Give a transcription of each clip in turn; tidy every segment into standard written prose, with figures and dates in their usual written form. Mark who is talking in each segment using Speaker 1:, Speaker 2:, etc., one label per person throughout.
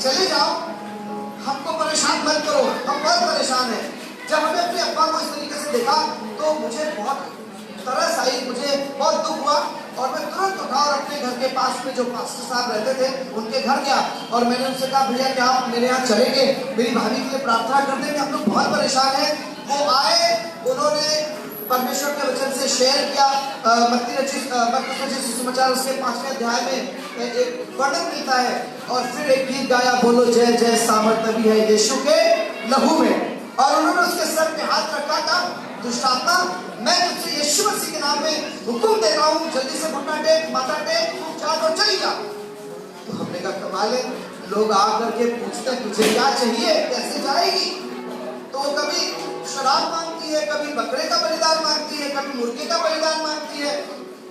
Speaker 1: चले जाओ, हमको परेशान मत करो, हम बहुत परेशान हैं। जब हमें अपने अब्बा को इस तरीके से देखा तो मुझे बहुत तरस आई, मुझे बहुत दुख हुआ और मैं तुरंत उठा और अपने घर के पास में जो पास्टर साहब रहते थे उनके घर गया और मैंने उनसे कहा, भैया क्या आप मेरे यहाँ चलेंगे, मेरी भाभी के लिए प्रार्थना कर देंगे, हम लोग बहुत परेशान हैं। वो आए, उन्होंने परमेश्वर के वचन से शेयर किया। मत्ती रचित सुसमाचार उसके 5वें अध्याय में एक वर्णन मिलता है और फिर एक गीत गाया, बोलो जय जय सामर्थ्य भी है यीशु के लहू में। और उन्होंने उसके सर पे हाथ रखा था, दुष्टात्मा मैं तुझसे यीशु मसीह के नाम में हुक्म दे रहा हूँ, जल्दी से घुटना टेक, माथा टेक, तू चाट और चली जा। तो हमने कहा कमाल है, लोग आकर के पूछते तुझे क्या चाहिए, कैसे जाएगी? तो कभी शराब मांगती है, कभी बकरे का बलिदान मांगती है, कभी मुर्गे का बलिदान मांगती है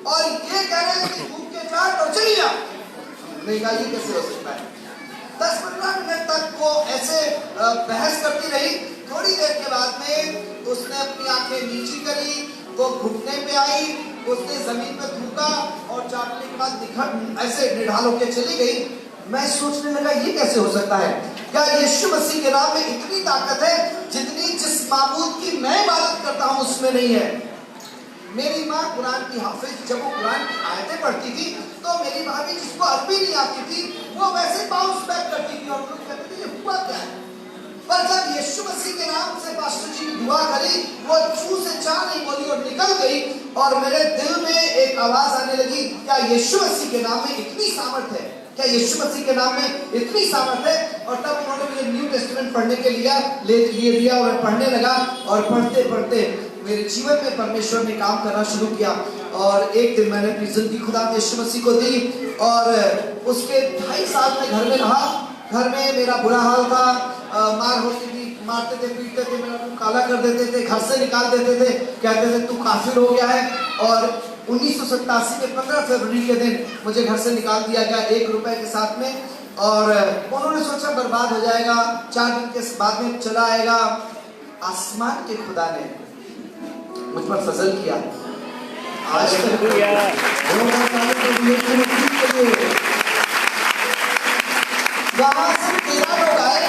Speaker 1: और ये कह रहे हैं कि भूख के चाट और चली जा। हमने कहा ये कैसे हो सकता है? 10-15 मिनट तक वो ऐसे बहस करती रही। थोड़ी देर के बाद में उसने अपनी आंखें नीची करी, वो घुटने पे आई, उसने जमीन पे थूका और चाटने के बाद निखट ऐसे निढाल होकर चली गई। मैं सोचने लगा ये कैसे हो सकता है? क्या यीशु मसीह के नाम में इतनी ताकत है जितनी जिस माबूद की मैं इबादत करता हूँ उसमें नहीं है? मेरी माँ कुरान की हाफिज, जब वो कुरान की आयतें पढ़ती थी तो मेरी भाभी जिसको अरबी नहीं आती थी वो वैसे बाउंस बैक करती थी और लोग कहते थे ये हुआ क्या है? पर जब यीशु मसीह के नाम से पास्टर जी ने दुआ करी, वो छू से चार नहीं बोली और निकल गई और मेरे दिल में एक आवाज आने लगी, क्या यीशु मसीह के नाम में इतनी सामर्थ है? क्या यीशु मसीह के नाम में इतनी सामर्थ है? और तब उन्होंने मुझे न्यू टेस्टामेंट पढ़ने के लिए दिया और मैं पढ़ने लगा और पढ़ते पढ़ते मेरे जीवन में परमेश्वर ने काम करना शुरू किया। और एक दिन मैंने अपनी जिंदगी खुदा यीशु मसीह को दी और उसके 2.5 साल में घर में रहा। घर में मेरा बुरा हाल था, मार होती थी, मारते थे, पीटते थे, मेरा मुंह काला कर देते थे, घर से निकाल देते थे, कहते थे तू काफिर हो गया है। और 1987 में 15 फरवरी के दिन मुझे घर से निकाल दिया गया 1 रुपए के साथ में। और उन्होंने सोचा बर्बाद हो जाएगा, 4 दिन के बाद में चला आएगा। आसमान के खुदा ने मुझ पर फजल किया। आज तक 13 लोग आए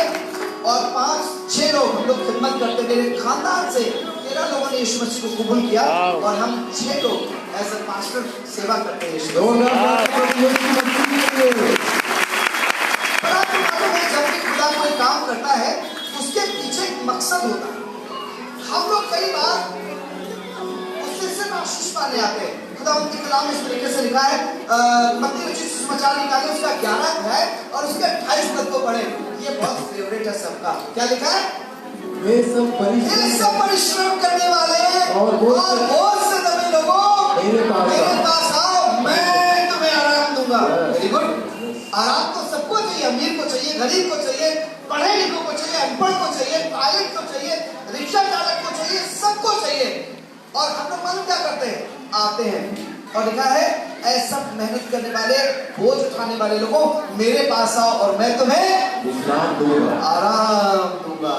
Speaker 1: और 5-6 लोग हम लोग खिदमत करते, मेरे खानदान से 13 लोगों ने यीशु मसीह को कबूल किया और हम 6 लोग एज अ पास्टर सेवा करते हैं। जब भी खुदा कोई काम करता है उसके पीछे एक मकसद होता है। हम लोग कई बार उससे सिर्फ आशीष पाने आते हैं। खुदा उनके कलाम इस तरीके से लिखा है, मत्ती रचित सुसमाचार निकाले उसका 11 अध्याय और उसके 28 पद को पढ़े। ये बहुत फेवरेट है सबका। क्या लिखा है?
Speaker 2: वे सब
Speaker 1: परिश्रम करने वाले
Speaker 2: और
Speaker 1: बोझ से दबे लोगों
Speaker 2: मेरे
Speaker 1: पास आओ, मैं तुम्हें आराम दूंगा। Very good. आराम तो सबको चाहिए, अमीर को चाहिए, गरीब को चाहिए, पढ़े लिखों को चाहिए, अनपढ़ को चाहिए, पायलट को चाहिए, रिक्शा चालक को चाहिए, सबको चाहिए। और हम लोग मालूम क्या करते हैं? आते हैं और लिखा है ऐसा मेहनत करने वाले, बोझ उठाने वाले लोगों मेरे पास आओ और मैं तुम्हें
Speaker 2: विश्राम दूंगा,
Speaker 1: आराम दूंगा।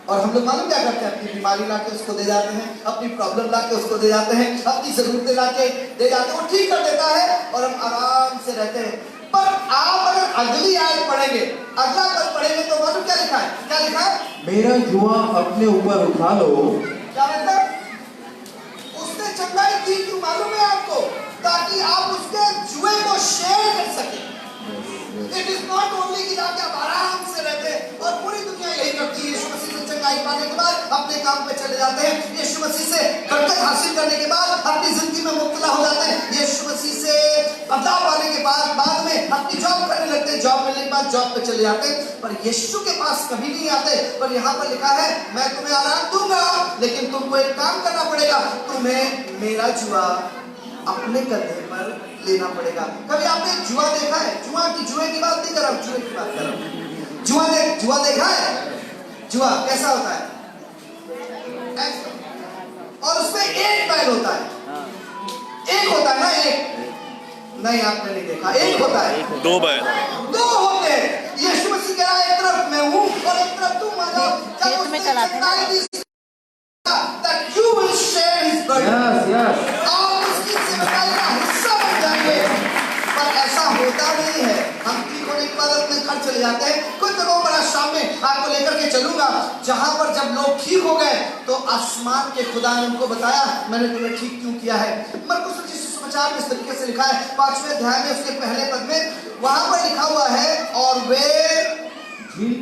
Speaker 1: और हम लोग मालूम क्या करते हैं? अपनी बीमारी लाके उसको दे जाते हैं, अपनी प्रॉब्लम लाके उसको दे जाते हैं, अपनी जरूरतें लाके दे जाते हैं, वो ठीक कर देता है और हम आराम से रहते हैं। पर आप अगर अगली आयत पढ़ेंगे, अगला पद पढ़ेंगे तो मालूम क्या लिखा है? क्या लिखा है?
Speaker 2: मेरा जुआ अपने ऊपर उठा लो।
Speaker 1: क्या मतलब? उसने चंगाई की क्यों मालूम है आपको? ताकि आप उसके जुए को शेयर कर सके। इट इज नॉट ओनली कि आप आराम से रहते हैं और पूरी दुनिया यही करती है। यीशु मसीह से चंगाई पाने के बाद अपने काम पे चले जाते हैं। यीशु मसीह से बरकत हासिल करने के बाद अपनी जिंदगी में मुब्तला हो जाते हैं। यीशु मसीह से अता पाने के बाद में अपनी जॉब करने लगते हैं, जॉब मिलने के बाद जॉब पे चले जाते हैं। पर यीशु के पास कभी नहीं आते। पर यहाँ पर लिखा है मैं तुम्हें आराम दूंगा, लेकिन तुमको एक काम करना पड़ेगा, तुम्हें मेरा जुआ अपने कंधे पर लेना पड़ेगा। कभी आपने जुआ देखा है? जुए की बात नहीं कर रहा हूं, जुए की बात कर रहा हूं। जुआ देखा है? जुआ कैसा होता है? और उसमें एक बैल होता है, एक होता है ना, एक नहीं आपने नहीं देखा, एक होता है,
Speaker 3: 2 बैल,
Speaker 1: 2 होते हैं। यीशु मसीह कह रहा है एक तरफ मैं हूं और एक तरफ तुम आ जाओ। जब उसने चंगाई दी that you will share his burden, आप उसकी सेवकाई का हिस्सा बन जाएंगे। पर ऐसा होता नहीं है। हम ठीक होने के बाद अपने बाहर चले जाते हैं। कुछ जगहों पर आज शाम में आपको लेकर के चलूंगा जहां पर जब लोग ठीक हो गए तो आसमान के खुदा ने उनको बताया मैंने तुम्हें ठीक क्यों किया है। मरकुस रचित सुसमाचार में इस तरीके से लिखा है 5वें अध्याय में उसके पहले पद में वहां पर लिखा हुआ है और वे झील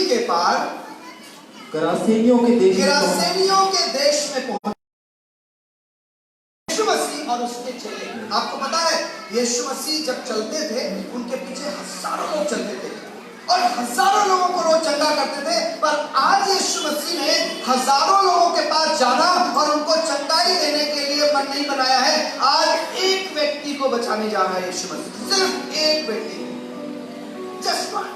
Speaker 1: के पार
Speaker 2: गरासेनियों के देश
Speaker 1: में पहुंचे। यीशु मसीह और उसके चेले, आपको पता है यीशु मसीह जब चलते थे उनके पीछे हजारों लोग चलते थे और हजारों लोगों को रोज चंगा करते थे। पर आज यीशु मसीह ने हजारों लोगों के पास जाना और उनको चंगाई देने के लिए मन नहीं बनाया है। आज एक व्यक्ति को बचाने जा रहा है यीशु मसीह, सिर्फ एक व्यक्ति, जस्ट वन।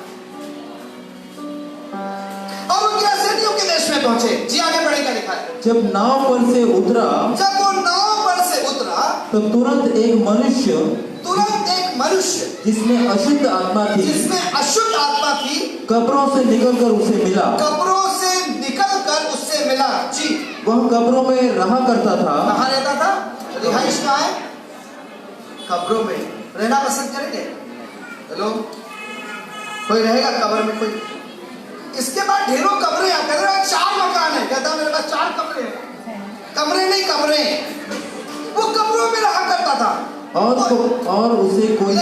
Speaker 1: और वो गरासेनियों के देश में पहुंचे। जी आगे बढ़ेगा लिखा है
Speaker 2: जब नाव पर से उतरा तो तुरंत एक मनुष्य
Speaker 1: जिसमें अशुद्ध आत्मा थी
Speaker 2: कब्रों से निकलकर
Speaker 1: उससे मिला। जी
Speaker 2: वह कब्रों में रहा करता था।
Speaker 1: कहाँ रहता था? रिहाइश कहाँ है? कब्रों में रहना पसंद करेंगे? हेलो, कोई रहेगा कब्र में? कोई? इसके बाद ढेरों कब्रें आकर 4 मकान है, कहता मेरे पास 4 कमरे हैं। कमरे नहीं, कब्रें। वो कब्रों में रहा करता था
Speaker 2: और उसे कोई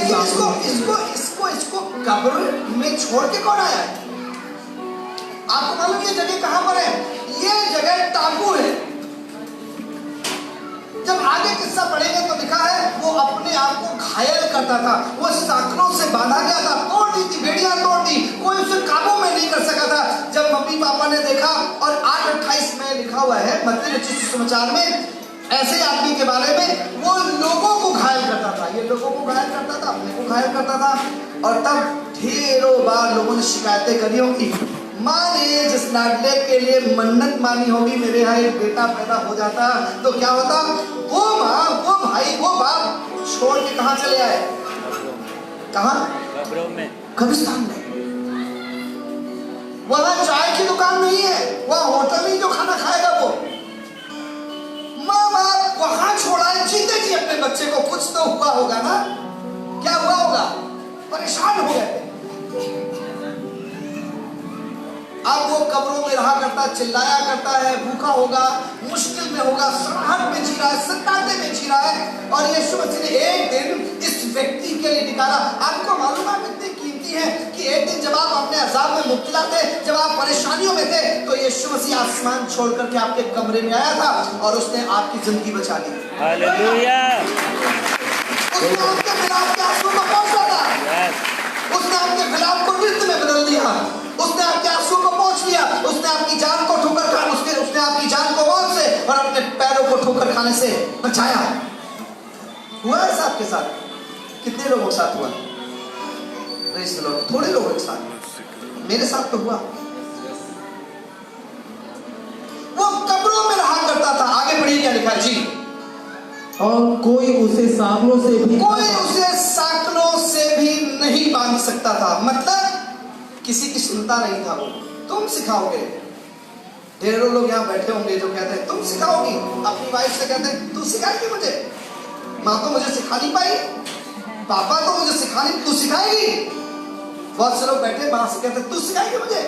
Speaker 1: इसको कब्र में छोड़ के कौन आया है? आपको मालूम ये जगह कहां पर है? ये जगह टापू है। जब आगे किस्सा पढ़ेंगे तो लिखा है वो अपने आप को घायल करता था, वो सांकलों से बांधा गया था, तोड़ दी थी, बेड़ियां तोड़ दी, कोई उसे काबू में नहीं कर सका था। जब मम्मी पापा ने देखा और 8:28 में लिखा हुआ है मत्ती रचित सुसमाचार में ऐसे आदमी के बारे में, वो लोगों को घायल करता था। ये लोगों को घायल करता था, अपने को घायल करता था। और तब ढेरों बार लोगों ने शिकायतें करी होंगी। माँ ने जिस लाडले के लिए मन्नत मानी होगी मेरे यहाँ एक बेटा पैदा हो जाता तो क्या होता, वो माँ, वो भाई, वो बाप छोड़ के कहाँ चले आए? कहाँ? कब्रों में, कब्रिस्तान में। वहां चाय की दुकान नहीं है, वहां होटल नहीं जो खाना खाएगा वो। माँ बाप वहां छोड़ा है, जीते जी अपने बच्चे को कुछ तो हुआ होगा ना? क्या हुआ होगा? परेशान हो गए। अब वो कब्रों में रहा करता, चिल्लाया करता है, भूखा होगा, मुश्किल में होगा, सराहट में जी रहा है, सन्नाटे में जी रहा है। और यीशु मसीह ने एक दिन इस व्यक्ति के लिए निकाला। आपको मालूम है कितनी कीमती है कि एक दिन जब आप अपने अजाब में मुब्तला थे, जब आप परेशानियों में थे, तो यीशु मसीह आसमान छोड़ करके आपके कमरे में आया था और उसने आपकी जिंदगी बचा ली।
Speaker 3: हालेलुया।
Speaker 1: उसने आपके खिलाफ के आंसू को पोंछा था, उसने आपके खिलाफ को नृत्य में बदल दिया, उसने आपके आंसू को पोंछ लिया, उसने आपकी जान को ठोकर खा, उसने आपकी जान को मौत से और अपने पैरों को ठोकर खाने से बचाया। हुआ ऐसा आपके साथ? कितने लोगों के साथ हुआ? थोड़े लोगों के साथ, मेरे साथ तो हुआ। वो कब्रों में रहा करता था। आगे पढ़िए क्या लिखा जी।
Speaker 2: और कोई उसे सांकलों से भी
Speaker 1: नहीं बांध सकता था। मतलब किसी की चिंता नहीं था। वो तुम सिखाओगे। ढेरों लोग यहाँ बैठे होंगे जो कहते हैं तुम सिखाओगी। अपनी वाइफ से कहते हैं तू सिखाएगी मुझे। माँ तो मुझे सिखा नहीं पाई, पापा तो मुझे सिखा नहीं, तू सिखाएगी। बहुत से लोग बैठे माँ से कहते तू सिखाएगी मुझे।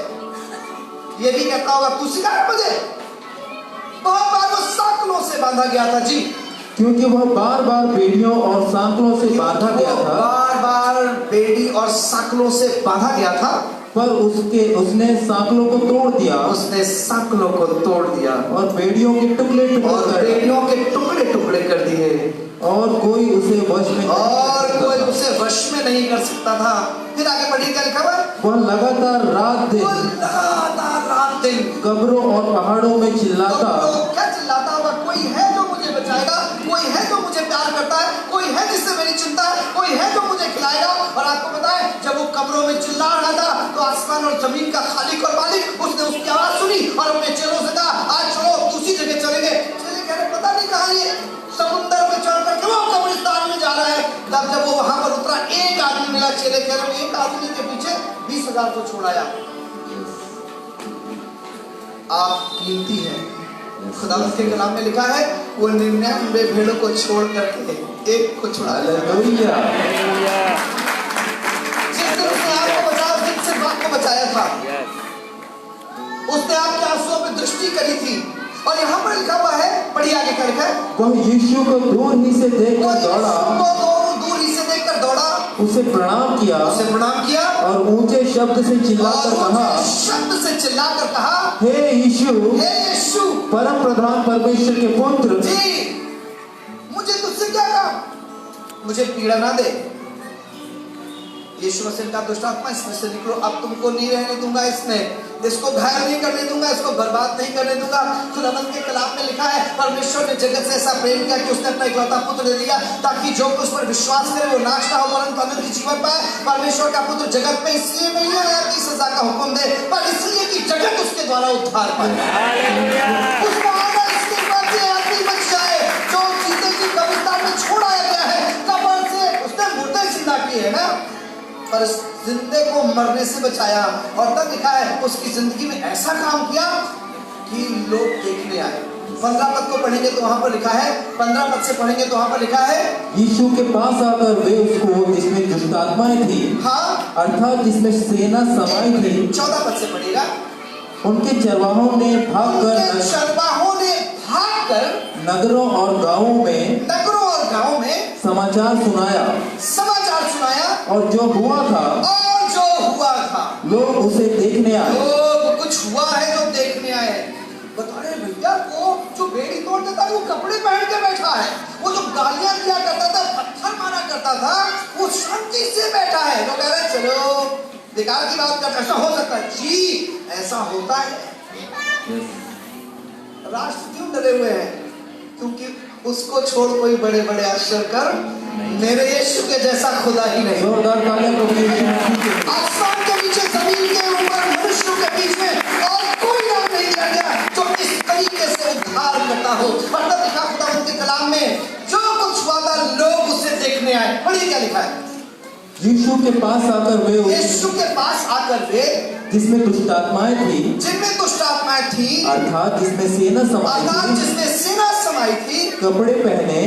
Speaker 1: ये भी कहता होगा तू सिखाएगा मुझे। बहुत बार वो सांकलों से बांधा गया था जी,
Speaker 2: क्योंकि वह बार बार बेड़ियों और सांकलों से बांधा गया था।
Speaker 1: बार बार बेड़ी और सांकलों से बांधा गया था।
Speaker 2: पर उसने सांकलों को तोड़ दिया।
Speaker 1: उसने सांकलों को तोड़ दिया
Speaker 2: और बेड़ियों के टुकड़े टुकड़े
Speaker 1: कर दिए।
Speaker 2: और कोई उसे वश में
Speaker 1: नहीं कर सकता था। फिर आगे पढ़िए क्या लिखा हुआ है?
Speaker 2: वह लगातार रात दिन कब्रों और पहाड़ों में चिल्लाता।
Speaker 1: क्या चिल्लाता होगा? कोई है जो मुझे बचाएगा, कोई है जो मुझे प्यार करता है, कोई है जिससे मेरी चिंता है, कोई है जो मुझे खिलाएगा। और आपको पता है जब वो कब्रों में चिल्ला रहा था तो आसमान और जमीन का खालिक और मालिक उसने उसकी आवाज सुनी और अपने चेलों से कहा आज चलो दूसरी जगह चलेंगे। चले कह रहे पता नहीं कहाँ ये समुद्र में चढ़ करके वो कब्रिस्तान में जा रहा है। तब जब वो वहां पर उतरा एक आदमी मिला। चेले कह रहे एक आदमी के पीछे 20,000 को छोड़ाया। आप कीमती हैं। खुदा के कलाम में लिखा है वो 99 भेड़ों को छोड़ करके एक को छुड़ा।
Speaker 2: हालेलुया।
Speaker 1: जिस दिन उसने था, उसने आपके आंसुओं पे दृष्टि करी थी। और यहाँ पर लिखा हुआ है, पढ़िए आगे कर है,
Speaker 2: वह यीशु को दूर ही से देखकर दौड़ा,
Speaker 1: दूर ही से देखकर दौड़ा,
Speaker 2: उसे प्रणाम किया और ऊंचे शब्द से चिल्लाकर कहा, हे यीशु, परम प्रधान परमेश्वर के पुत्र,
Speaker 1: जी मुझे तुझसे क्या काम, मुझे पीड़ा ना दे। यीशु मसीह का दुष्ट आत्मा इसमें से निकलो, अब तुमको नहीं रहने दूंगा, इसको घायल नहीं करने दूंगा, इसको बर्बाद नहीं करने दूंगा। खुदावंद के कलाम में लिखा है, परमेश्वर ने जगत से ऐसा प्रेम किया कि उसने अपना इकलौता पुत्र दे दिया, ताकि जो उस पर विश्वास करे वो नाश ना हो परंतु अनंत जीवन पाए। परमेश्वर का पुत्र जगत में इसलिए नहीं आया कि सजा का हुक्म दे, पर इसलिए कि जगत उसके द्वारा उद्धार पाए। उसका आना इसके बाद ये आदमी बच जाए जो जीते की कविता में छोड़ाया गया है, कब्र से उसने मुर्दे जिंदा किए है ना, पर जिंदे को मरने से बचाया। और तब लिखा है उसकी जिंदगी में ऐसा काम किया कि लोग देखने आए। 15 पद को पढ़ेंगे तो वहां पर लिखा है, 15 पद से पढ़ेंगे तो वहां पर लिखा है,
Speaker 2: यीशु के पास आकर वे उसको, जिसमें दुष्ट आत्माएं थी,
Speaker 1: हाँ
Speaker 2: अर्थात जिसमें सेना समाई थी,
Speaker 1: 14 पद से पढ़ेगा,
Speaker 2: उनके चरवाहों ने भागकर नगरों और गांवों में समाचार सुनाया, और जो हुआ था लोग उसे देखने आए।
Speaker 1: कुछ हुआ है जो देखने आए। बता रहे भैया को जो बेड़ी तोड़ देता है वो कपड़े पहन के बैठा है, वो जो गालियां दिया करता था, पत्थर मारा करता था, वो शांति से बैठा है। तो कह रहे चलो बेकार की बात कर, ऐसा हो सकता है? जी ऐसा होता है। राष्ट्र क्यों डरे हुए हैं? क्योंकि उसको छोड़ कोई बड़े बड़े आश्चर्य कर मेरे यीशु के जैसा खुदा ही नहीं। आसमान के नीचे, जमीन के ऊपर, मनुष्यों के बीच में और कोई नाम नहीं रह गया जो इस तरीके से उद्धार करता हो। मतलब लिखा खुदावंद के कलाम में, जो कुछ हुआ था लोग उसे देखने आए। पढ़िए क्या लिखा है,
Speaker 2: यीशु के पास आकर वे जिसमें दुष्ट आत्माएं थी, अर्थात जिसमें सेना समाई थी, कपड़े पहने,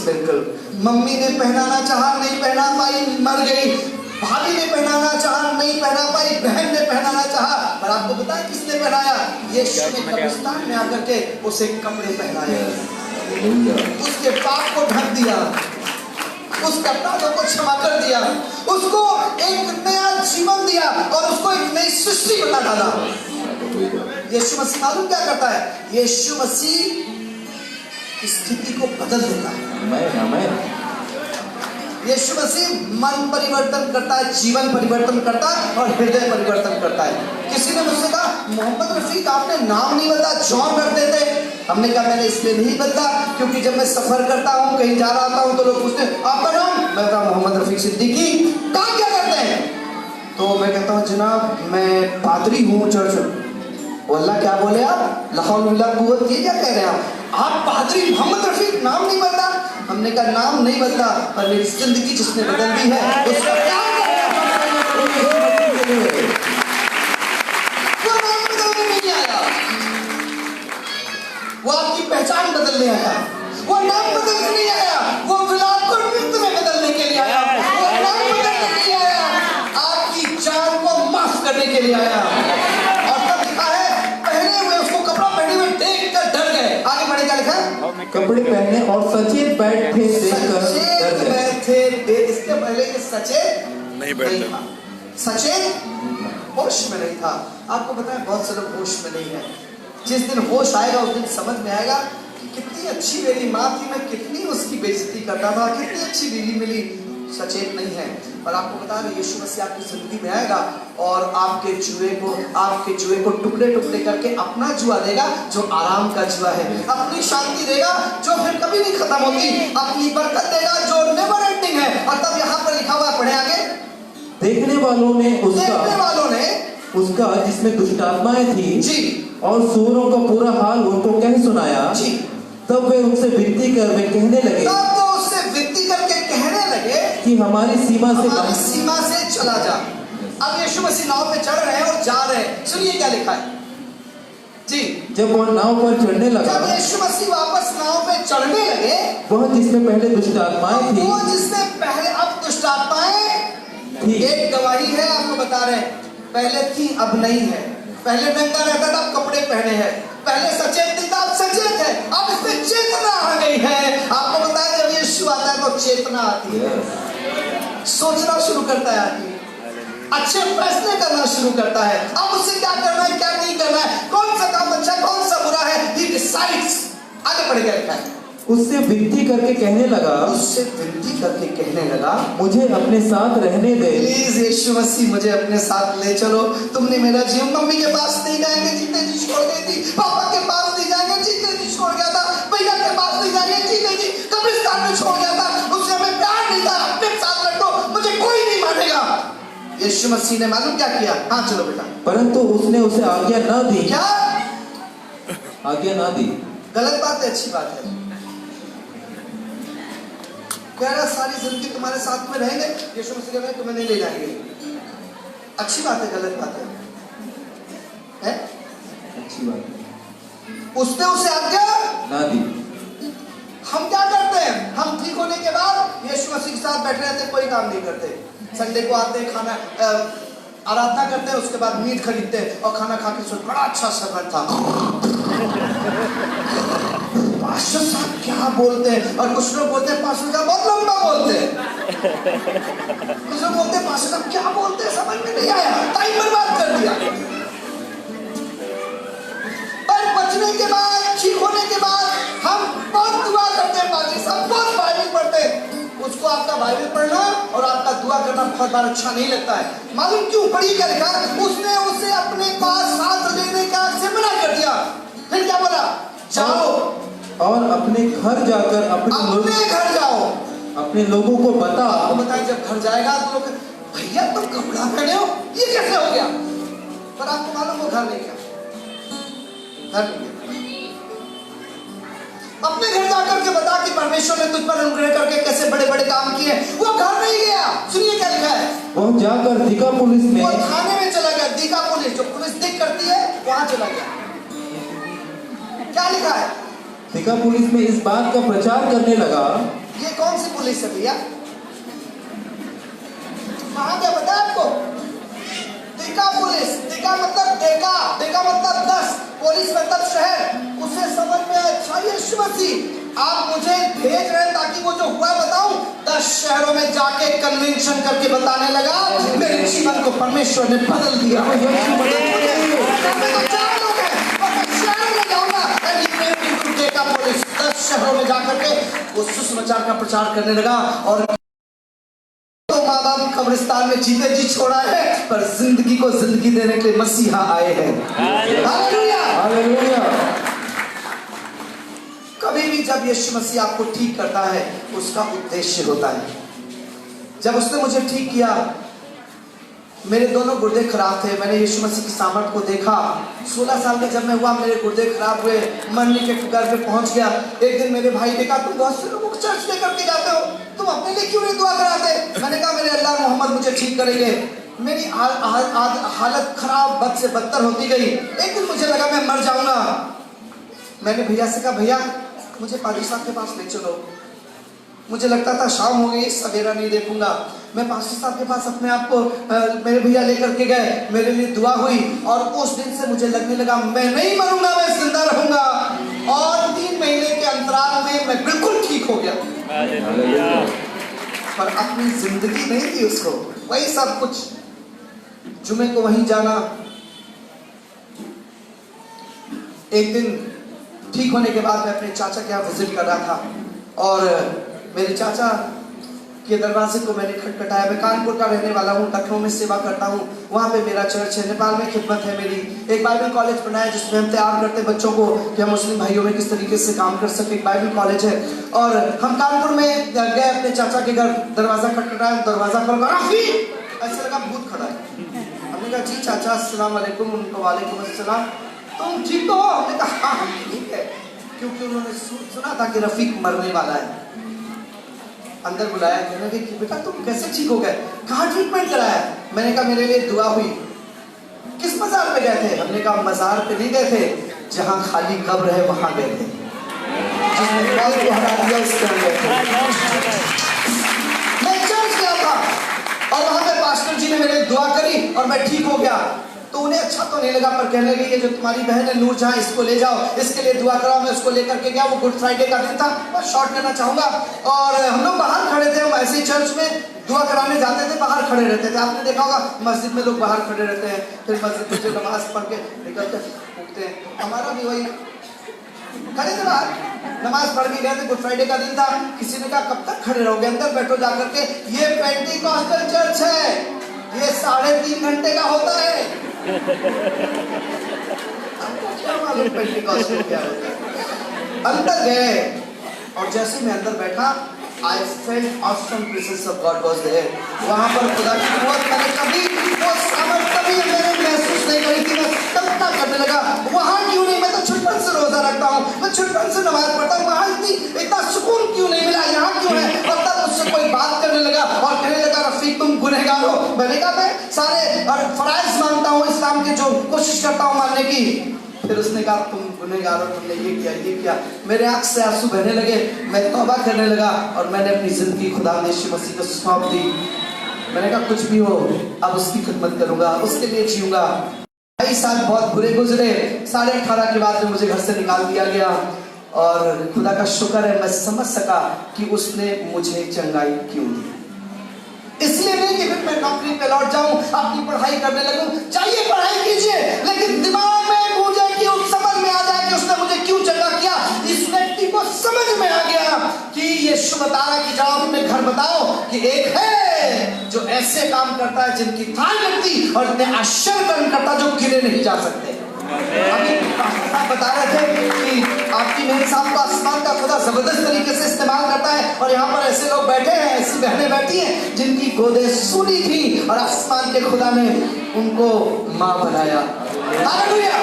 Speaker 1: बिल्कुल। मम्मी ने पहनाना चाहा, नहीं पहना पाई, मर गई। भाभी ने पहनाना चाहा, नहीं पहना पाई, बहन ने पहनाना चाहा, पर आपको पता है किसने पहनाया? यीशु ने कब्रिस्तान में आकर के उसे कपड़े पहनाए, उसके पाप को ढक दिया, उसके अपराधों को क्षमा कर दिया, उसको एक नया जीवन दिया और उसको एक नई सृष्टि बना डाला। यीशु मसीह मालूम क्या करता है? यीशु मसीह स्थिति को बदल देता है। यीशु मसीह मन परिवर्तन करता है, जीवन परिवर्तन करता है और हृदय परिवर्तन करता है। किसी ने मुझसे कहा, मोहम्मद रफीक आपने नाम नहीं बदला, जॉन रख देते। हमने कहा मैंने इसलिए नहीं बदला क्योंकि जब मैं सफर करता हूँ, कहीं जा रहा हूँ, तो लोग पूछते हैं आपका नाम, मैं कहा मोहम्मद रफीक सिद्दीकी। काम क्या करते हैं? तो मैं कहता हूँ जनाब मैं पादरी हूँ चर्च। अल्लाह क्या बोले आप? लाहौल विला कुव्वत, ये क्या कह रहे हैं आप पादरी मोहम्मद रफीक, नाम नहीं बदला? हमने कहा नाम नहीं बदला, पर मेरी जिंदगी जिसने बदल दी है उसका क्या वो आपकी पहचान बदलने आया, वो नाम बदलने नहीं आया, वो विलाप को नृत्य में बदलने के लिए आया, वो नाम बदलने के लिए आया, आपकी जान को माफ करने के लिए आया। और तब लिखा है पहने हुए उसको कपड़ा पहने हुए देख कर डर गए। आगे बढ़े क्या लिखा?
Speaker 2: कपड़े पहने और सचेत बैठे देखकर डर गए।
Speaker 1: इसके पहले के सचेत नहीं था, सचेत होश में नहीं था। आपको पता है बहुत से लोग होश में नहीं है। जिस दिन होश आएगा उस दिन समझ में आएगा कि कितनी अच्छी मेरी माँ थी, मैं कितनी उसकी बेइज्जती करता था, कितनी अच्छी बीवी मिली। सचेत नहीं है। पर आपको बता रहे यीशु मसीह आपकी जिंदगी में आएगा और आपके जुए को टुकड़े टुकड़े करके अपना जुआ देगा जो आराम का जुआ है, अपनी शांति देगा जो फिर कभी नहीं खत्म होती, अपनी बरकत देगा जो नेवर एंडिंग है। और तब यहाँ पर लिखा हुआ, पढ़े आगे,
Speaker 2: देखने वालों ने उसका जिसमें दुष्ट आत्माएं थी
Speaker 1: जी
Speaker 2: और सूरों का पूरा हाल उनको कह सुनाया जी। तब वे उनसे विनती करके कहने लगे कि हमारी सीमा से
Speaker 1: चला जा। अब यीशु मसीह नाव पे चढ़ रहे हैं और जा रहे हैं। सुनिए क्या लिखा है जी।
Speaker 2: जब वह नाव पर चढ़ने लगा,
Speaker 1: जब यीशु मसीह वापस नाव पे चढ़ने लगे,
Speaker 2: वह जिसमें पहले दुष्ट आत्माएं थी,
Speaker 1: वो जिसमें पहले अब दुष्ट आत्माएं
Speaker 2: थी।
Speaker 1: एक गवाही है, आपको बता रहे हैं, पहले थी अब नहीं है। पहले नंगा रहता था, अब कपड़े पहने हैं। पहले सचेत नहीं था, अब सचेत है। अब इसमें चेतना आ गई है। आपको बता रहे, जब यीशु आता है तो चेतना आती है, सोचना शुरू करता है आदमी, अच्छे फैसले करना शुरू करता है। अब उसे क्या करना है, क्या नहीं करना है, कौन सा काम अच्छा, कौन सा बुरा है, he decides। आगे बढ़ गया,
Speaker 2: उससे विनती करके कहने लगा,
Speaker 1: उससे विनती करके कहने लगा,
Speaker 2: मुझे अपने साथ रहने दे।
Speaker 1: प्लीज यीशु मसीह, मुझे अपने साथ ले चलो। तुमने मेरा जीवन, मम्मी के पास नहीं जाएंगे, जीते जी छोड़ गई थी। पापा के पास नहीं जाएंगे, जीते जी छोड़ गया था। भैया के पास नहीं जाएंगे, जीते जी कब्रिस्तान में छोड़ गया था। उससे हमें प्यार नहीं था, अपने साथ रखो, मुझे कोई नहीं मानेगा। यीशु मसीह ने मालूम क्या किया? हाँ चलो बेटा।
Speaker 2: परंतु उसने उसे आज्ञा न दी।
Speaker 1: क्या
Speaker 2: आज्ञा न दी?
Speaker 1: गलत बात है, अच्छी बात है। कह रहा सारी जिंदगी तुम्हारे साथ में रहेंगे, यीशु मसीह कह रहे तुम्हें नहीं ले जाएंगे। अच्छी बात है, गलत बात है?
Speaker 2: अच्छी बात है।
Speaker 1: उसने उसे आज्ञा
Speaker 2: ना दी।
Speaker 1: हम क्या करते हैं? हम ठीक होने के बाद यीशु मसीह के साथ बैठे रहते, कोई काम नहीं करते। संडे को आते हैं, खाना आराधना करते हैं, उसके बाद मीट खरीदते हैं और खाना खा के सोचते बड़ा अच्छा सरमन था। पास्टर साहब क्या बोलते हैं, और कुछ लोग बोलते हैं पास्टर साहब बहुत लंबा बोलते हैं। कुछ लोग बोलते हैं पास्टर साहब क्या बोलते हैं, समझ में नहीं आया, टाइम बर्बाद कर दिया। पर बचने के बाद, ठीक होने के बाद हम बहुत दुआ करते हैं, पास्टर साहब बहुत बाइबल पढ़ते हैं। उसको आपका बाइबल पढ़ना और आपका दुआ करना बहुत बार अच्छा नहीं लगता है। मालूम क्यों? पढ़िए क्या लिखा, उसने उसे अपने पास साथ लेने का से मना कर दिया। फिर क्या बोला? जाओ
Speaker 2: और अपने घर जाकर
Speaker 1: अपने घर जाओ,
Speaker 2: अपने लोगों को बता।
Speaker 1: आपको बताएं, जब घर जाएगा तो लोग, भैया तुम कपड़ा पहने हो, ये कैसे हो गया? पर आपको मालूम वो घर नहीं गया, घर नहीं गया। अपने घर जाकर के बता कि परमेश्वर ने तुझ पर अनुग्रह करके कैसे बड़े बड़े काम किए। वो घर नहीं गया। सुनिए क्या लिखा है,
Speaker 2: वो जाकर दिका पुलिस में,
Speaker 1: वो थाने में चला गया। दिका पुलिस, जो पुलिस दिख करती है, वहां चला गया। क्या लिखा है?
Speaker 2: दिका पुलिस में इस बात का प्रचार करने लगा।
Speaker 1: ये कौन सी पुलिस है भैया? कहाँ क्या पता है आपको? दिका पुलिस, दिका मतलब देखा, देखा मतलब 10, पुलिस मतलब शहर। उसे समझ में अच्छा यीशु मसीह आप मुझे भेज रहे हैं ताकि वो जो हुआ बताऊं। 10 शहरों में जाके कन्वेंशन करके बताने लगा, मेरे जीवन को परमेश्वर ने बदल दिया। पुलिस 10 शहरों में जाकर के वो सुसमाचार का प्रचार करने लगा। और तो माँ बाप कब्रिस्तान में जीते जी छोड़ा है, पर जिंदगी को जिंदगी देने के लिए मसीहा आए हैं। Hallelujah, hallelujah. कभी भी जब यीशु मसीह आपको ठीक करता है, उसका उद्देश्य होता है। जब उसने मुझे ठीक किया, मेरे दोनों गुर्दे खराब थे, मैंने यीशु मसीह की सामर्थ को देखा। 16 साल का जब मैं हुआ, मेरे गुर्दे खराब हुए, मरने के कगार पे पहुंच गया। एक दिन मेरे भाई ने कहा, तुम बहुत से लोगों को चर्च में करके जाते हो, तुम अपने लिए क्यों नहीं दुआ कराते? मैंने कहा, मेरे अल्लाह मोहम्मद मुझे ठीक करेंगे। मेरी हालत खराब, बद से बदतर होती गई। एक दिन मुझे लगा मैं मर जाऊंगा। मैंने भैया से कहा, भैया मुझे पादरी साहब के पास ले चलो। मुझे लगता था शाम हो गई, सवेरा नहीं देखूंगा। मैं पास्टर साहब के पास अपने आप को मेरे भैया लेकर के गए, मेरे लिए दुआ हुई, और उस दिन से मुझे लगने लगा मैं नहीं मरूंगा, मैं जिंदा रहूंगा। और 3 महीने के अंतराल में मैं बिल्कुल ठीक हो गया। पर अपनी जिंदगी नहीं थी उसको, वही सब कुछ। जुमे को वहीं जाना। एक दिन ठीक होने के बाद मैं अपने चाचा के यहाँ विजिट कर रहा था, और मेरे चाचा के दरवाजे को मैंने खटखटाया। मैं कानपुर का रहने वाला हूँ, लखनऊ में सेवा करता हूँ, वहाँ पे मेरा चर्च है। नेपाल में खिदमत है मेरी। एक बाइबल कॉलेज बनाया जिसमें हम तैयार करते हैं बच्चों को कि हम मुस्लिम भाइयों में किस तरीके से काम कर सके। एक बाइबल कॉलेज है। और हम कानपुर में गए अपने चाचा के घर, दरवाजा खटखटाया, दरवाजा खोल कर ऐसे लगा भूत खड़ा है। हमने कहा, जी चाचा अस्सलाम वालेकुम। उनको वालेकुम अस्सलाम। तुम ठीक हो? हमने कहा, हाँ ठीक है, क्योंकि उन्होंने सुना था कि रफीक मरने वाला है। अंदर बुलाया, कहने लगे कि बेटा तुम कैसे ठीक हो गए? कहाँ ट्रीटमेंट कराया? मैंने कहा मेरे लिए दुआ हुई। किस मजार पे गए थे? हमने कहा मजार पे नहीं गए थे, जहाँ खाली कब्र है वहां गए थे। जिसने मौत को हरा दिया उसके गए थे। मैं चर्च गया था और वहां पे पास्टर ने मेरे दुआ करी और मैं ठीक हो गया। तो उन्हें अच्छा तो नहीं लगा, पर कहने लगे ये जो तुम्हारी बहन है नूरजहां, इसको ले जाओ, इसके लिए दुआ कराओ। मैं उसको लेकर के गया। वो गुड फ्राइडे का दिन था, बस शॉर्ट करना चाहूंगा। और हम लोग बाहर खड़े थे, हम ऐसे ही चर्च में दुआ कराने जाते थे, बाहर खड़े रहते थे। आपने देखा होगा मस्जिद में लोग बाहर खड़े रहते हैं, फिर मस्जिद में जो नमाज पढ़ के निकलते उठते हैं। हमारा भी वही, खड़े थे बाहर, नमाज पढ़ के गए थे, गुड फ्राइडे का दिन था। किसी ने कहा कब तक खड़े रहोगे, अंदर बैठो जाकर के, ये पेंटिकॉस्टल चर्च है, ये 3.5 घंटे का होता है। हमको क्या मालूम पेंटिकॉस्टल क्या होता है। अंदर गए और जैसे मैं अंदर बैठा, I felt awesome presence of God was there. वहाँ पर खुदा की कुव्वत मैंने कभी वो सामर्थ कभी मैंने महसूस नहीं करी थी। मैं कल्पना करने लगा वहाँ क्यों नहीं, मैं तो छुटपन से रोजा रखता हूँ, मैं छुटपन से नमाज पढ़ता हूँ, वहाँ इतना सुकून क्यों नहीं मिला, यहाँ क्यों है। और तब उससे कोई बात करने लगा और कहने लगा रफीक तुम गुनहगार हो। मैंने कहा मैं सारे फराइज मानता हूँ इस्लाम के, जो कोशिश करता हूँ मानने की। फिर उसने कहा तुम गुनहगार हो, तुमने ये किया ये किया। मेरे आंख से आंसू बहने लगे, मैं तौबा करने लगा और मैंने अपनी जिंदगी खुदा यीशु मसीह को सौंप दी। मैंने कहा कुछ भी हो अब उसकी खिदमत करूंगा, उसके लिए जीऊंगा। 2 साल बहुत बुरे गुजरे। 18.5 के बाद में मुझे घर से निकाल दिया गया और खुदा का शुक्र है मैं समझ सका कि उसने मुझे चंगाई क्यों दी। इसलिए नहीं कि फिर मैं नौकरी पे लौट जाऊं, अपनी पढ़ाई करने लगूं। चाहिए पढ़ाई कीजिए, लेकिन दिमाग में गूंजे कि समझ में आ जाए कि उसने मुझे क्यों चंगा किया। इस व्यक्ति को समझ में आ गया कि यीशु बता रहा कि जाओ अपने घर बताओ कि एक है जो ऐसे काम करता है जिनकी थाल लगती और इतने आश्चर्य कर्म करता जो गिरे नहीं जा सकते। अभी आप बता रहे थे कि आपकी मेरे साहब को आसमान का खुदा जबरदस्त तरीके से इस्तेमाल करता है और यहाँ पर ऐसे लोग बैठे हैं, ऐसी बहनें बैठी हैं जिनकी गोदें सूनी थी और आसमान के खुदा ने उनको माँ बनाया। हालेलुया।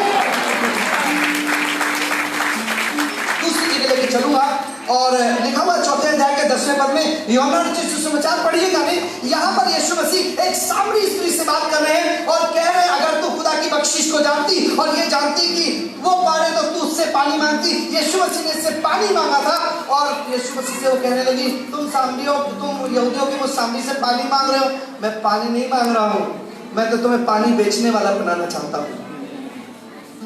Speaker 1: दूसरी जगह लेके चलूंगा और लिखा हुआ 4 अध्याय के 10वें पद में यूहन्ना रचित सुसमाचार पढ़िएगा नहीं। यहाँ पर यीशु मसीह एक सामरी स्त्री से बात कर रहे हैं और कह रहे हैं अगर तू खुदा की बख्शिश को जानती और ये जानती कि वो पाने तो तू उससे पानी मांगती। यीशु मसीह ने इससे पानी मांगा था और यीशु मसीह से वो कहने लगी तुम सामरी हो, तुम यहूदियों के मुझ सामरी से पानी मांग रहे हो। मैं पानी नहीं मांग रहा हूँ, मैं तो तुम्हें पानी बेचने वाला बनाना चाहता हूँ,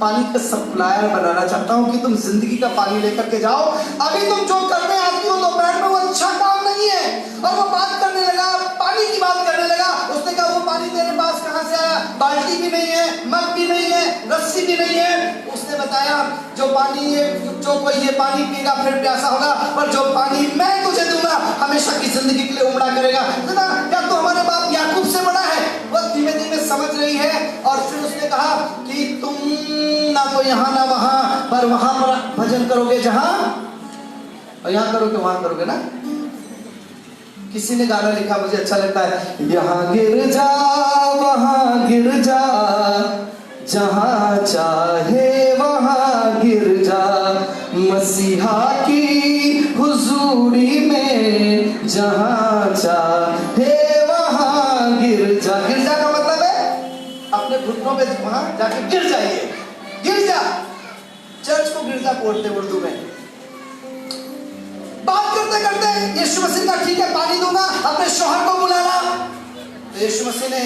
Speaker 1: पानी का सप्लायर बनाना चाहता हूँ कि तुम जिंदगी का पानी लेकर के जाओ। अभी तुम जो करने आती हो दोपहर में वो अच्छा काम नहीं है। और वो बात करने लगा, पानी की बात करने लगा। उसने कहा वो पानी तेरे पास कहाँ से आया, बाल्टी भी नहीं है, मग भी नहीं है, रस्सी भी नहीं है। उसने बताया जो पानी है, जो कोई ये पानी पीगा फिर प्यासा होगा, पर जो पानी मैं तुझे दूंगा हमेशा की जिंदगी के लिए उमड़ा करेगा। क्या तो हमारे बाप याकूब से बड़ा है। वो धीमे धीमे समझ रही है और फिर उसने कहा कि तुम ना तो यहाँ ना वहां, पर वहां पर भजन करोगे जहां, और यहाँ करोगे वहां करोगे ना। किसी ने गाना लिखा मुझे अच्छा लगता है, यहाँ गिर जा वहां गिर जा, जहां चाहे वहां गिर जा, मसीहा की हुजूरी में जहां चाहे वहां गिर जा। गिर जा का मतलब है अपने घुटनों पे वहां जाके गिर जाइए, गिरजा। चर्च को गिरजा बोलते उर्दू में। बात करते करते यीशु मसीह का ठीक है पानी दूंगा, अपने शौहर को बुलाना। तो यीशु मसीह ने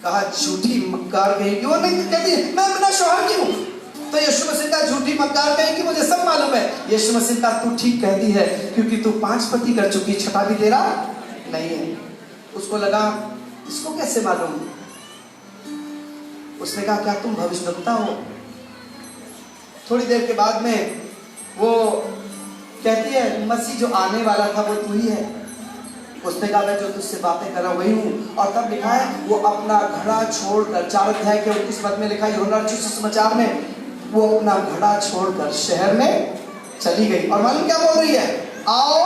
Speaker 1: कहा झूठी मक्कार कहेगी। वो नहीं कहती मैं अपना शौहर की हूं। तो यीशु मसीह का झूठी मक्कार कहेगी मुझे सब मालूम है। यीशु मसीह का तू ठीक कहती है क्योंकि तू 5 पति कर चुकी, छठा भी तेरा नहीं है। उसको लगा इसको कैसे मालूम। उसने कहा क्या तुम भविष्यवक्ता हो। थोड़ी देर के बाद में वो कहती है मसीह जो आने वाला था वो तू ही है। उसने कहा मैं जो तुझसे बातें कर रहा वही हूँ। और तब लिखा है वो अपना घड़ा छोड़कर, 4 अध्याय के 29 पद में लिखा है यूहन्ना रचित सुसमाचार में, वो अपना घड़ा छोड़कर शहर में चली गई। और मालूम क्या बोल रही है, आओ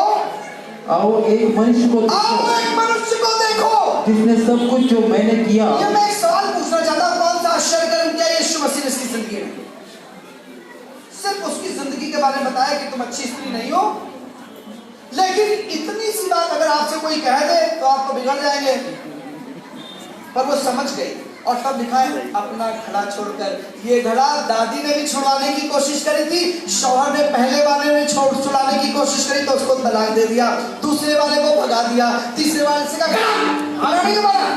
Speaker 1: एक मनुष्य को देखो
Speaker 2: जिसने सब कुछ जो मैंने किया।
Speaker 1: ये मैं एक सवाल पूछना चाहता हूँ, कौन सा आश्चर्य कर्म किया यीशु मसीह ने इसकी जिंदगी में। सिर्फ उसकी जिंदगी के बारे में बताया कि तुम अच्छी स्त्री नहीं हो, लेकिन इतनी सी बात अगर आपसे कोई कह दे तो आप तो बिगड़ जाएंगे। पर वो समझ गई और तब लिखा है अपना घड़ा छोड़कर। ये घड़ा दादी ने भी छुड़वाने की कोशिश करी थी, शौहर ने पहले वाले ने छुड़ाने की कोशिश करी तो उसको तलाक दे दिया, दूसरे वाले को भगा दिया, तीसरे वाले से कहा नहीं तुम्हारा।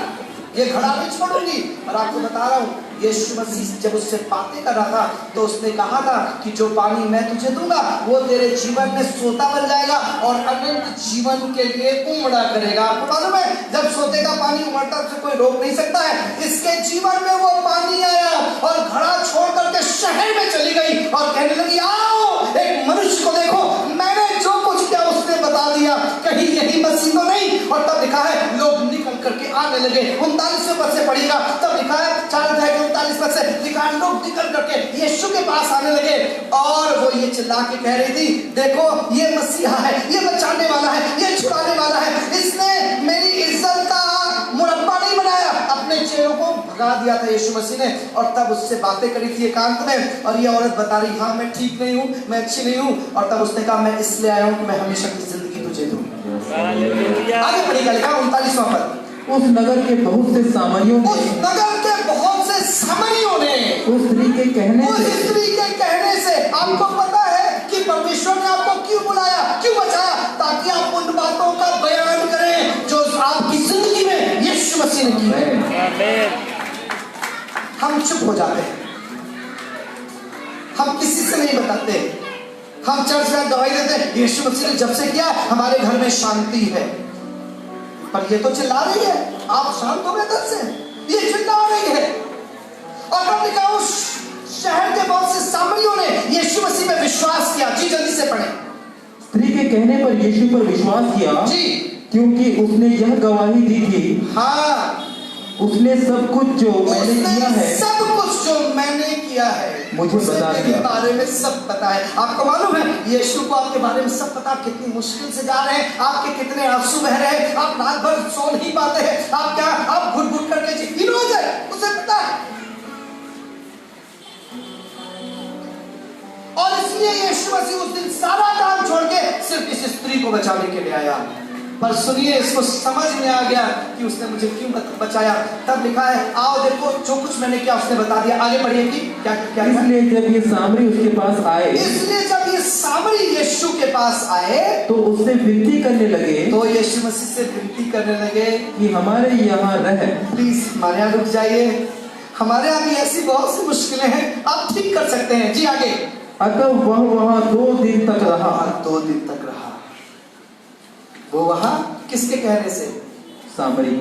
Speaker 1: ये घड़ा नहीं छोड़ूंगी। और आपको बता रहा हूँ, यीशु मसीह जब उससे बातें कर रहा था तो उसने कहा था कि जो पानी मैं तुझे दूंगा वो तेरे जीवन में सोता बन जाएगा और अनंत जीवन के लिए उमड़ा करेगा। आपको मालूम है, जब सोते का पानी उमड़ता तो कोई रोक नहीं सकता है। इसके जीवन में वो पानी आया और घड़ा छोड़ करके शहर में चली गई और कहने लगी, आओ एक मनुष्य को देखो, मैंने जो कुछ किया उसने बता दिया, कहीं यही मसीह तो नहीं। और तब लिखा है लोग निकल करके आने लगे। 39वें पद से पढ़िएगा, तब लिखा है 4:39 पद से लिखा है, लोग निकल करके यीशु के पास आने लगे और वो ये चिल्ला के कह रही थी, देखो ये मसीहा है, ये बचाने वाला है, ये छुड़ाने वाला है, इसने मेरी इज्जत का मुरब्बा नहीं बनाया। अपने चेलों को भगा दिया था यीशु मसीह ने और तब उससे बातें करी थी एकांत में। और ये औरत बता रही, हाँ मैं ठीक नहीं हूँ, मैं अच्छी नहीं हूँ। और तब उसने कहा, मैं इसलिए आया हूँ कि मैं हमेशा की जिंदगी तुझे दूं। आगे पढ़िएगा, लिखा 39वां पद।
Speaker 2: उस नगर के बहुत से सामरियों ने,
Speaker 1: उस नगर के बहुत से सामरियों ने
Speaker 2: उस स्त्री के कहने
Speaker 1: उस
Speaker 2: से,
Speaker 1: स्त्री के कहने से, आपको पता है कि परमेश्वर ने आपको क्यों बुलाया, क्यों बचाया, ताकि आप उन बातों का बयान करें जो आपकी जिंदगी में यीशु मसीह ने की है। हम चुप हो जाते हैं, हम किसी से नहीं बताते, हम चर्च में गवाही देते हैं यीशु मसीह ने जब से किया हमारे घर में शांति है। पर ये तो चिल्ला रही है, आप शांत हो गए तब से, ये चिल्ला रही है। और तब लिखा, उस शहर के बहुत से सामरियों ने यीशु मसीह में विश्वास किया। जी जल्दी से पढ़ें।
Speaker 2: स्त्री के कहने पर यीशु पर विश्वास किया,
Speaker 1: जी,
Speaker 2: क्योंकि उसने यह गवाही दी थी,
Speaker 1: हाँ
Speaker 2: उसने सब कुछ जो मैंने किया है,
Speaker 1: सब कुछ जो मैंने किया है
Speaker 2: मुझे बता
Speaker 1: मेरे
Speaker 2: दिया।
Speaker 1: बारे में सब पता है। आपको मालूम है यीशु को आपके बारे में सब पता। आप कितनी मुश्किल से जा रहे हैं, आपके कितने आंसू बह रहे हैं, आप रात भर सो नहीं पाते हैं, आप क्या, आप घुट घुट करके जिंदगी हो जाए, उसे पता है। और इसलिए यीशु मसीह उस दिन सारा काम छोड़ के सिर्फ इस स्त्री को बचाने के लिए आया। पर सुनिए, इसको समझ में आ गया कि उसने मुझे क्यों बचाया। तब लिखा है, आओ देखो जो कुछ मैंने किया उसने बता दिया। आगे बढ़िए कि क्या क्या।
Speaker 2: इसलिए जब ये सामरी उसके पास आए,
Speaker 1: इसलिए जब ये सामरी यीशु के पास आए
Speaker 2: तो उससे विनती करने लगे,
Speaker 1: तो यीशु मसीह से विनती करने लगे
Speaker 2: कि हमारे यहाँ रह,
Speaker 1: प्लीज हमारे यहाँ रुक जाइए, हमारे यहाँ भी ऐसी बहुत सी मुश्किलें हैं, आप ठीक कर सकते हैं। जी आगे।
Speaker 2: अतः वह वहाँ 2 दिन तक रहा।
Speaker 1: 2 दिन तक रहा। वो वहां किसके कहने से?
Speaker 2: सामरी।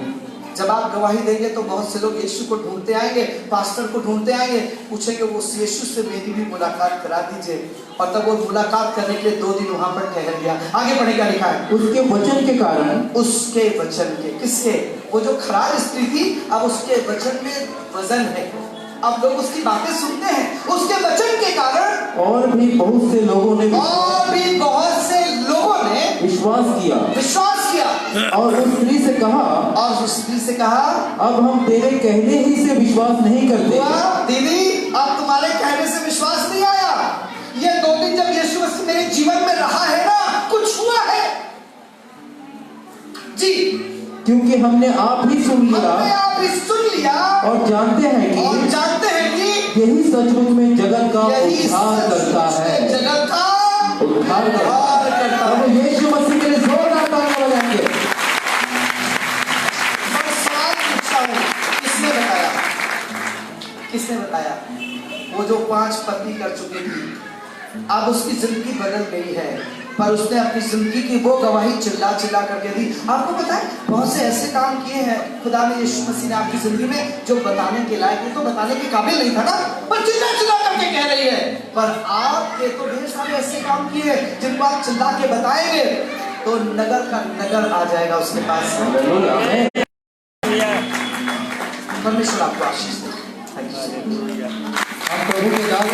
Speaker 1: जब आप गवाही देंगे तो बहुत से लोग यीशु को ढूंढते आएंगे, पास्टर को ढूंढते आएंगे, पूछेंगे वो यीशु से मेरी भी मुलाकात करा दीजिए। और तब वो मुलाकात करने के लिए 2 दिन वहां पर ठहर गया। आगे बढ़े क्या लिखा है?
Speaker 2: उसके वचन के कारण,
Speaker 1: उसके वचन के, किसके? वो जो खराब स्त्री थी, अब उसके वचन में वजन है, अब लोग उसकी बातें सुनते हैं। उसके वचन के कारण
Speaker 2: और भी बहुत से लोगों ने विश्वास किया। और उस स्त्री से कहा, अब हम तेरे कहने ही से विश्वास नहीं करते।
Speaker 1: दीदी, अब तुम्हारे कहने से विश्वास नहीं आया। ये 2 दिन जब यीशु मसीह मेरे जीवन में रहा है ना, कुछ हुआ है जी,
Speaker 2: क्योंकि हमने आप ही सुन लिया और जानते हैं कि यही सचमुच में जगत का उद्धार करता है।
Speaker 1: जगत का
Speaker 2: उद्धार करता है। यीशु मसीह के लिए जोरदार तालियां बजाएंगे।
Speaker 1: सवाल पूछता हूँ, किसने बताया? वो जो 5 पति कर चुकी थी, अब उसकी जिंदगी बदल गई है, पर उसने अपनी जिंदगी की वो गवाही चिल्ला करके दी। आपको पता है बहुत से ऐसे काम किए हैं खुदा ने, यीशु मसीह ने आपकी जिंदगी में, जो बताने के लायक है, तो बताने के काबिल नहीं था ना, पर चिल्ला करके कह रही है। पर आपके तो ढेर सारे ऐसे काम किए हैं जिनको आप चिल्ला के बताएंगे तो नगर का नगर आ जाएगा उसके पास। परमेश्वर आपको आशीष दे।
Speaker 2: आप प्रभु के दास